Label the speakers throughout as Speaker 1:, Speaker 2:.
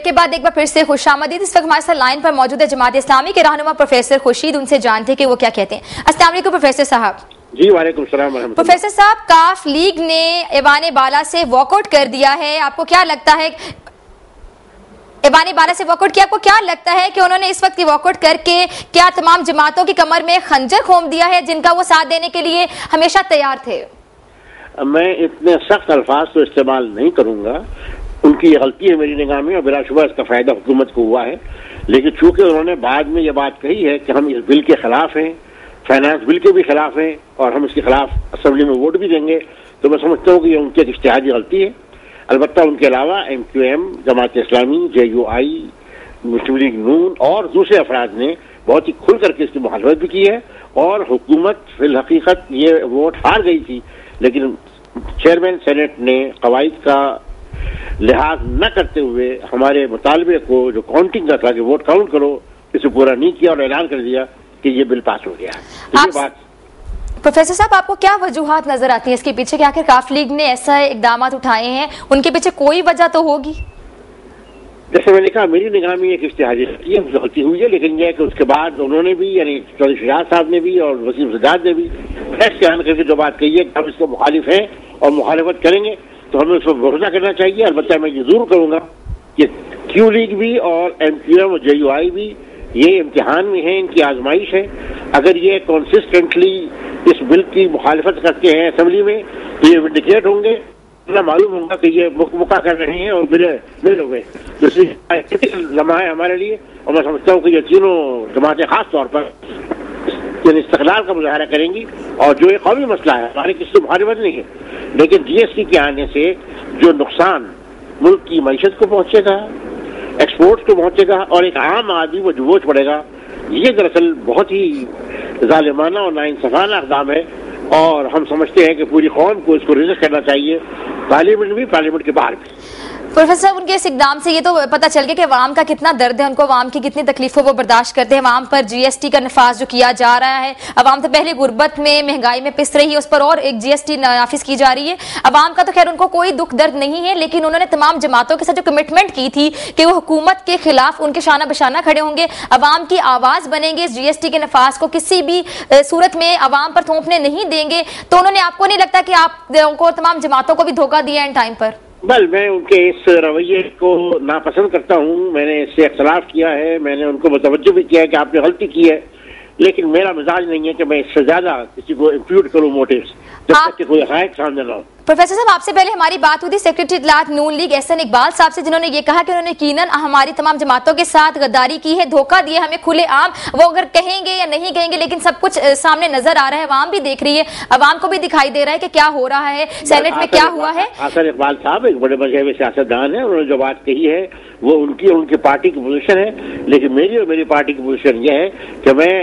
Speaker 1: Break के बाद एक बार फिर से खुशामदीद। इस वक्त हमारे साथ लाइन पर मौजूद है जमात इस्लामी के रहनुमा प्रोफेसर खुर्शीद। उनसे जानते हैं कि वो क्या कहते हैं। अस्सलाम वालेकुम प्रोफेसर साहब।
Speaker 2: जी वालेकुम सलाम।
Speaker 1: प्रोफेसर साहब, काफ लीग ने ऐवान बाला से वॉकआउट कर दिया है, आपको क्या लगता है? ऐवान बाला से वॉकआउट किया, आपको क्या लगता है कि उन्होंने इस वक्त वॉकआउट करके क्या तमाम जमातों की कमर में खंजर खोम दिया है जिनका वो साथ देने के लिए हमेशा तैयार थे?
Speaker 2: मैं इतने सख्त अल्फाज तो इस्तेमाल नहीं करूंगा, उनकी ये गलती है मेरी निगाह में और बिलाशुबा इसका फायदा हुकूमत को हुआ है। लेकिन चूंकि उन्होंने बाद में ये बात कही है कि हम इस बिल के खिलाफ हैं, फाइनेंस बिल के भी खिलाफ हैं और हम इसके खिलाफ असेंबली में वोट भी देंगे, तो मैं समझता हूँ कि ये उनकी एक इज्तिहादी गलती है। अलबत्ता उनके अलावा MQM, जमात इस्लामी, JUI, मुस्लिम लीग नून और दूसरे अफराद ने बहुत ही खुल करके इसकी मुखालफत भी की है और हुकूमत फिल हकीकत ये वोट हार गई थी, लेकिन चेयरमैन सेनेट ने कवायद का लिहाज न करते हुए हमारे मुतालबे को जो काउंटिंग का था कि वोट काउंट करो, इसे पूरा नहीं किया और ऐलान कर दिया कि ये बिल पास हो गया। तो ये बात
Speaker 1: प्रोफेसर साहब, आपको क्या वजूहात नजर आती है इसके पीछे कि आखिर काफ लीग ने ऐसा इकदाम उठाए हैं? उनके पीछे कोई वजह तो होगी।
Speaker 2: जैसे मैंने कहा, मेरी निगाह में एक इज्तिहादी गलती हुई है, लेकिन यह कि उसके बाद उन्होंने भी यानी चौधरी शजाद साहब ने भी और वसीम सज्जाद ने भी फैसले बयान करके जो बात कही है कि हम इसको मुखालिफ हैं और मुखालिफत करेंगे, तो हमें उसको भरोसा करना चाहिए। अलबत्ता मैं ये जरूर करूंगा कि क्यू लीग भी और MQM और JUI भी ये इम्तिहान में है, इनकी आजमाइश है। अगर ये कंसिस्टेंटली इस बिल की मुखालिफत करते हैं असेंबली में तो ये विंडिकेट होंगे, इतना मालूम होगा कि ये मुका कर रहे हैं और मिल हो गए। लम्हा है हमारे लिए और मैं समझता हूँ कि ये तीनों जमातें खास तौर पर इस्तक़लाल का मुजाहरा करेंगी और जो एक कौमी मसला है, हमारे किसी से मुखालिफत नहीं है, लेकिन GST के आने से जो नुकसान मुल्क की मईशत को पहुंचेगा, एक्सपोर्ट को पहुंचेगा और एक आम आदमी को जो बोझ पड़ेगा, ये दरअसल बहुत ही जालिमाना और नाइंसाफाना इक़दाम है और हम समझते हैं कि पूरी कौम को इसको रिजेक्ट करना चाहिए, पार्लियामेंट भी, पार्लियामेंट के बाहर भी।
Speaker 1: प्रोफेसर साहब, उनके इस इकदाम से ये तो पता चल गया कि अवाम का कितना दर्द है, उनको अवाम की कितनी तकलीफों वो बर्दाश्त करते हैं। अवाम पर GST का नफाज जो किया जा रहा है, अवाम तो पहले गुर्बत में, महंगाई में पिस रही है, उस पर और एक GST नाफिज की जा रही है। अवाम का तो खैर उनको कोई दुख दर्द नहीं है, लेकिन उन्होंने तमाम जमातों के साथ जो कमिटमेंट की थी कि वो हुकूमत के खिलाफ उनके शाना बशाना खड़े होंगे, अवाम की आवाज बनेंगे, इस GST के नफाज को किसी भी सूरत में अवाम पर थोपने नहीं देंगे, तो उन्होंने, आपको नहीं लगता कि आपको तमाम जमातों को भी धोखा दिया इन टाइम पर?
Speaker 2: बल मैं उनके इस रवैये को नापसंद करता हूँ, मैंने इससे इख्तलाफ किया है, मैंने उनको मुतवज्जो भी किया है कि आपने गलती की है, लेकिन मेरा मिजाज नहीं है कि मैं इससे ज्यादा किसी को इंप्यूट करूँ मोटिव्स, जब तक कि कोई हक़ाइक़ सामने ना हो।
Speaker 1: प्रोफेसर साहब, आपसे पहले हमारी बात हुई थी सेक्रेटरी इत्तलात नून लीग एहसन इकबाल साहब से, जिन्होंने ये कहा कि उन्होंने यकीनन हमारी तमाम जमातों के साथ गद्दारी की है, धोखा दिया हमें खुले आम। वो अगर कहेंगे या नहीं कहेंगे, लेकिन सब कुछ सामने नजर आ रहा है, अवाम भी देख रही है, अवाम को भी दिखाई दे रहा है कि क्या हो रहा है, सेनेट में क्या हुआ है।
Speaker 2: एहसन इकबाल साहब एक बड़े मजहबी सियासतदान है, उन्होंने जो बात कही है वो उनकी और उनकी पार्टी की पोजीशन है, लेकिन मेरी और मेरी पार्टी की पोजीशन यह है कि मैं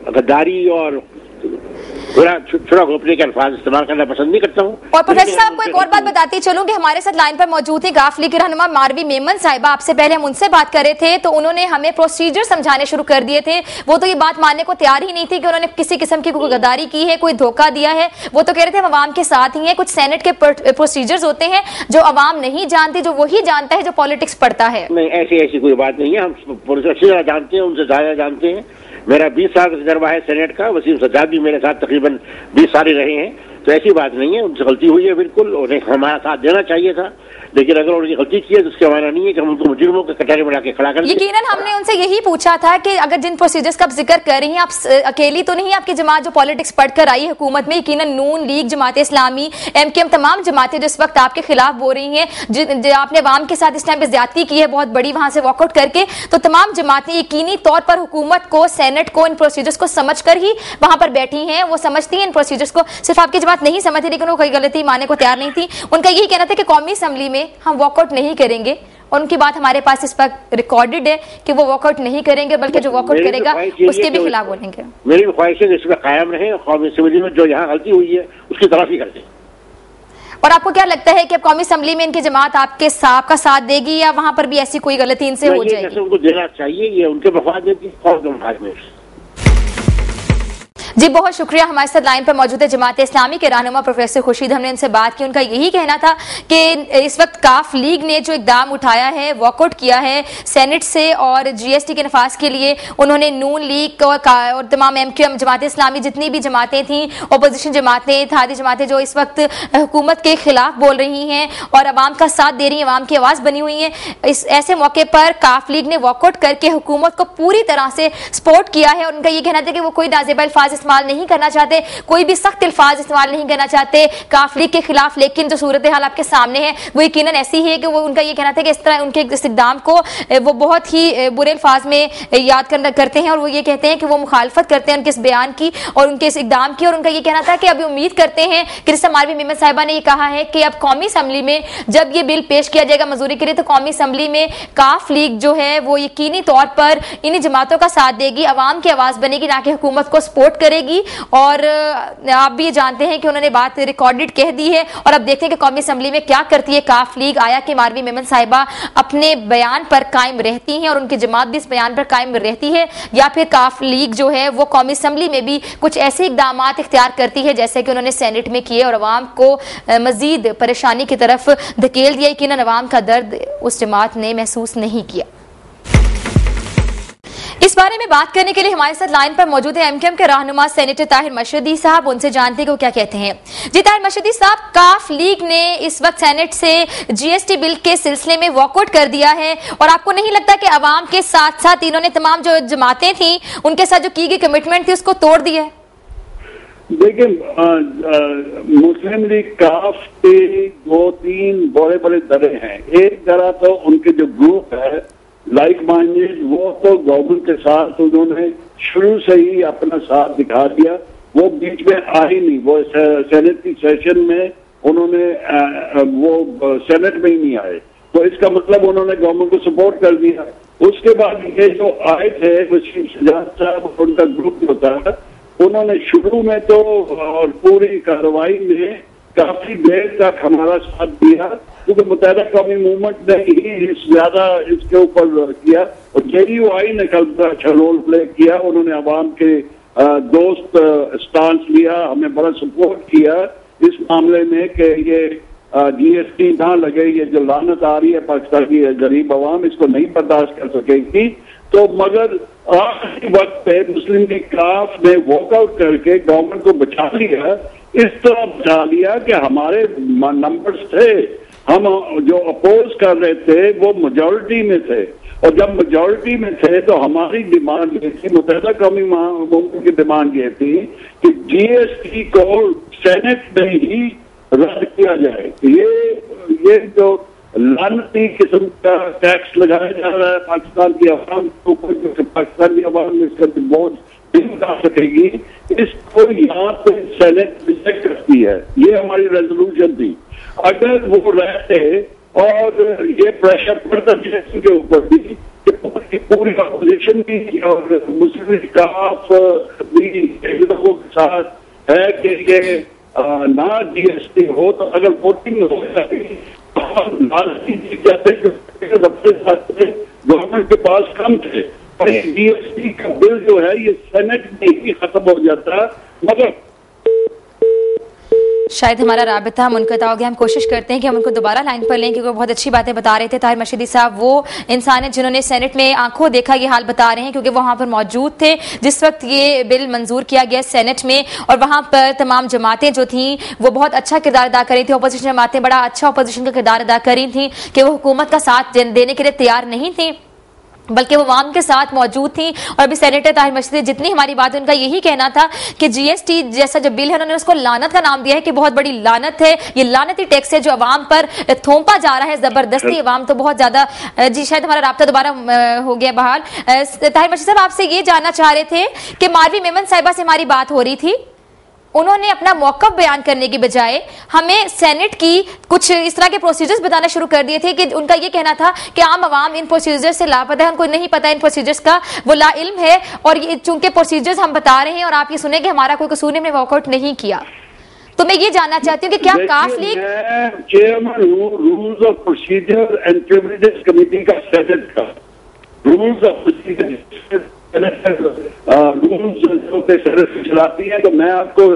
Speaker 2: गद्दारी और छुरा घोपने के अल्फाज इस्तेमाल करना पसंद नहीं करता हूँ।
Speaker 1: और प्रोफेसर साहब को एक और बात बताती चलूं कि हमारे साथ लाइन पर मौजूद थी काफ लीग की रहनुमा मारवी मेमन साहिबा। आपसे पहले हम उनसे बात कर रहे थे तो उन्होंने हमें प्रोसीजर समझाने शुरू कर दिए थे। वो तो ये बात मानने को तैयार ही नहीं थी कि उन्होंने किसी किस्म की कोई गद्दारी की है, कोई धोखा दिया है। वो तो कह रहे थे हम अवाम के साथ ही है। कुछ सेनेट के प्रोसीजर्स होते हैं जो अवाम नहीं जानती, जो वही जानता है जो पॉलिटिक्स पढ़ता है।
Speaker 2: नहीं, ऐसी कोई बात नहीं है, हम प्रोसीजर जानते हैं, उनसे ज्यादा जानते हैं। मेरा 20 साल का तजर्बा है सेनेट का, वसीम सज्जाद भी मेरे साथ तकरीबन 20 साल रहे हैं, तो ऐसी बात नहीं है, उनसे गलती हुई है, बिल्कुल उन्हें हमारा साथ देना चाहिए था, लेकिन अगर उन्होंने गलती की है तो उसके माना नहीं है कि हम उनको मुजरिमों के कटारे में लाके खड़ा कर दें।
Speaker 1: यकीनन हमने उनसे यही पूछा था कि अगर जिन प्रोसीजर्स का आप जिक्र कर रही हैं, आप अकेली तो नहीं, आपकी जमात जो पॉलिटिक्स पढ़कर आई हुकूमत में, यकीनन नून लीग, जमात इस्लामी, MQM, तमाम जमातें जो इस वक्त आपके खिलाफ बोल रही हैं, आपने अवाम के साथ इस टाइम पे ज्यादती की है बहुत बड़ी वहां से वॉकआउट करके, तो तमाम जमातें यकीनी तौर पर हुकूमत को, सेनेट को, इन प्रोसीजर्स को समझ कर ही वहां पर बैठी हैं। वो समझती हैं इन प्रोसीजर्स को, सिर्फ आपकी जमात नहीं समझती, लेकिन वो कोई गलती मानने को तैयार नहीं थी। उनका यही कहना था कि कौमी असम्बली में हम वॉकआउट नहीं करेंगे, और उनकी बात हमारे पास इस पर रिकॉर्डेड है कि वो वॉकआउट नहीं करेंगे, बल्कि जो वॉकआउट करेगा उसके भी खिलाफ बोलेंगे।
Speaker 2: मेरी ख्वाहिश है इसमें कायम रहे, कौमी असेंबली में जो यहाँ गलती हुई है उसकी तरफ ही करते।
Speaker 1: और आपको क्या लगता है कि अब कौमी असेंबली में इनकी जमात आपके साथ देगी या वहां पर भी ऐसी कोई गलती इनसे हो जाएगी?
Speaker 2: उनको देना चाहिए, ये उनके मफाद में,
Speaker 1: जी बहुत शुक्रिया। हमारे साथ लाइन पर मौजूद है जमात इस्लामी के रहनुमा प्रोफेसर खुर्शीद। हमने उनसे बात की, उनका यही कहना था कि इस वक्त काफ लीग ने जो इकदाम उठाया है, वॉकआउट किया है सेनेट से और जीएसटी के नफाज के लिए, उन्होंने नून लीग और तमाम एमक्यूएम जमात इस्लामी जितनी भी जमातें थी, अपोजिशन जमातें, इत्तेहादी जमातें जो इस वक्त हुकूमत के खिलाफ बोल रही हैं और अवाम का साथ दे रही हैं, अवाम की आवाज बनी हुई है, इस ऐसे मौके पर काफ लीग ने वॉकआउट करके हुकूमत को पूरी तरह से सपोर्ट किया है। और उनका ये कहना था कि वो कोई नाजेबा अल्फाज इस्तेमाल नहीं करना चाहते, कोई भी सख्त अल्फाज इस्तेमाल नहीं करना चाहते काफ लीग के खिलाफ। लेकिन जो सूरत हाल आपके सामने है वो यकीनन ऐसी है कि वो, उनका ये कहना था कि इस तरह उनके इस इक़दाम को वो बहुत ही बुरे अल्फाज में याद करते हैं और वो ये कहते हैं कि वो मुखालफत करते हैं उनके इस बयान की और उनके इस इक़दाम की। और उनका ये कहना था कि अभी उम्मीद करते हैं कि जैसे मारवी मेमन साहिबा ने ये कहा है कि अब कौमी असम्बली में जब ये बिल पेश किया जाएगा मंजूरी के लिए, तो कौमी असम्बली में काफ लीग जो है वो यकीनी तौर पर इन्हीं जमातों का साथ देगी, अवाम की आवाज बनेगी, ना कि हुकूमत को सपोर्ट करेगी। और आप भी ये जानते हैं कि उन्होंने बात रिकॉर्डेड कह दी है और अब देखते हैं कि कौमी असम्बली में क्या करती है काफ लीग। आया कि मारवी मेमन साहिबा अपने बयान पर कायम रहती हैं और उनकी जमात भी इस बयान पर कायम रहती है, या फिर काफ लीग जो है वो कौमी असम्बली में भी कुछ ऐसे इकदाम इख्तियार करती है जैसे कि उन्होंने सेनेट में किए और अवाम को मजीद परेशानी की तरफ धकेल दिया। कि अवाम का दर्द उस जमात ने महसूस नहीं किया। इस बारे में बात करने के लिए हमारे साथ लाइन पर मौजूद है एमक्यूएम के रहनुमा सेनेटर ताहिर मशहदी साहब। उनसे जानते हैं कि वो क्या कहते हैं। जी ताहिर मशहदी साहब, काफ लीग ने इस वक्त सेनेट से जीएसटी बिल के सिलसिले में वॉकआउट कर दिया है और आपको नहीं लगता कि अवाम के साथ साथ इन्होंने तमाम जो जमातें थी उनके साथ जो की गई कमिटमेंट थी उसको तोड़ दिया है?
Speaker 3: देखिए, मुस्लिम लीग काफ के 2-3 बड़े बड़े दरे हैं। एक दरा तो उनके जो ग्रुप है लाइक माइंडेड, वो तो गवर्नमेंट के साथ उन्होंने शुरू से ही अपना साथ दिखा दिया, वो बीच में आ ही नहीं। वो सेनेट की सेशन में उन्होंने वो सेनेट में ही नहीं आए, तो इसका मतलब उन्होंने गवर्नमेंट को सपोर्ट कर दिया। उसके बाद ये जो आए थे वसीम सजाद साहब, उनका ग्रुप होता है, उन्होंने शुरू में तो और पूरी कार्रवाई में काफी देर तक हमारा साथ दिया, क्योंकि मुत्तहिदा कौमी मूवमेंट ने ही ज्यादा इसके ऊपर किया और JUI ने कल बड़ा अच्छा रोल प्ले किया। उन्होंने अवाम के दोस्त स्टांस लिया, हमें बड़ा सपोर्ट किया इस मामले में कि ये GST ना लगे, ये जो लानत आ रही है पाकिस्तान की गरीब अवाम इसको नहीं बर्दाश्त कर सकेगी। तो मगर आखिरी वक्त पे मुस्लिम लीग काफ ने वॉकआउट करके गवर्नमेंट को बचा लिया, इस तरह बचा लिया कि हमारे नंबर्स थे, हम जो अपोज कर रहे थे वो मेजॉरिटी में थे, और जब मेजॉरिटी में थे तो हमारी डिमांड ये थी, मुत्तहिदा कौमी मूवमेंट की डिमांड ये थी कि GST को सेनेट में ही रद्द किया जाए। ये जो लानती किस्म का टैक्स लगाया जा रहा है पाकिस्तान की अवाम के ऊपर, जो पाकिस्तान की अवाम इसका बोझ नहीं उठा सकेगी, इसको यहाँ पे सेनेट रिजेक्ट करती है। ये हमारी रेजोल्यूशन थी। अगर वो रहते और ये प्रेशर पड़ता GST के ऊपर भी कि पूरी अपोजिशन भी और मुस्लिम लीग काफ भी लोगों के साथ है कि ये ना GST हो, तो अगर वोटिंग हो जाती गवर्नमेंट के पास कम थे, और GST का बिल जो है ये सेनेट में ही खत्म हो जाता। मगर
Speaker 1: शायद हमारा राबिता हम मुनक़ता हो गया। हम कोशिश करते हैं कि हम उनको दोबारा लाइन पर लें, क्योंकि वो बहुत अच्छी बातें बता रहे थे। ताहिर मशहदी साहब वो इंसान है जिन्होंने सेनेट में आंखों देखा ये हाल बता रहे हैं, क्योंकि वो वहां पर मौजूद थे जिस वक्त ये बिल मंजूर किया गया सेनेट में, और वहां पर तमाम जमातें जो थी वो बहुत अच्छा किरदार अदा करी थी। अपोजिशन जमातें बड़ा अच्छा अपोजिशन का किरदार अदा करी थी कि वो हुकूमत का साथ देने के लिए तैयार नहीं थी, बल्कि वो अवाम के साथ मौजूद थी। और अभी सेनेटर ताहिर मशहदी जितनी हमारी बात है, उनका यही कहना था कि GST जैसा जो बिल है उन्होंने उसको लानत का नाम दिया है कि बहुत बड़ी लानत है, ये लानती टैक्स है जो अवाम पर थोपा जा रहा है जबरदस्ती। अवाम तो बहुत ज्यादा जी, शायद हमारा राब्ता दोबारा हो गया बहाल। ताहिर मशहदी साहब आपसे ये जानना चाह रहे थे कि मारवी मेमन साहिबा से हमारी बात हो रही थी, उन्होंने अपना मौक़िफ़ बयान करने की बजाय हमें सेनेट की कुछ इस तरह के प्रोसीजर्स बताना शुरू कर दिए थे कि उनका ये कहना था कि आम आवाम इन प्रोसीजर्स से लापता है, उनको नहीं पता इन प्रोसीजर्स का, वो ला इल्म है, और ये चूंकि प्रोसीजर्स हम बता रहे हैं और आप ये सुने कि हमारा कोई कसूर हमने वॉकआउट नहीं किया। तो मैं ये जानना चाहती हूँ कि क्या काफ लीग
Speaker 3: चेयरमैन हूँ rules of procedure and privileges committee का, सेनेट का रूल्स ऑफ प्रोसीजर रूल्स जो चलाती है, तो मैं आपको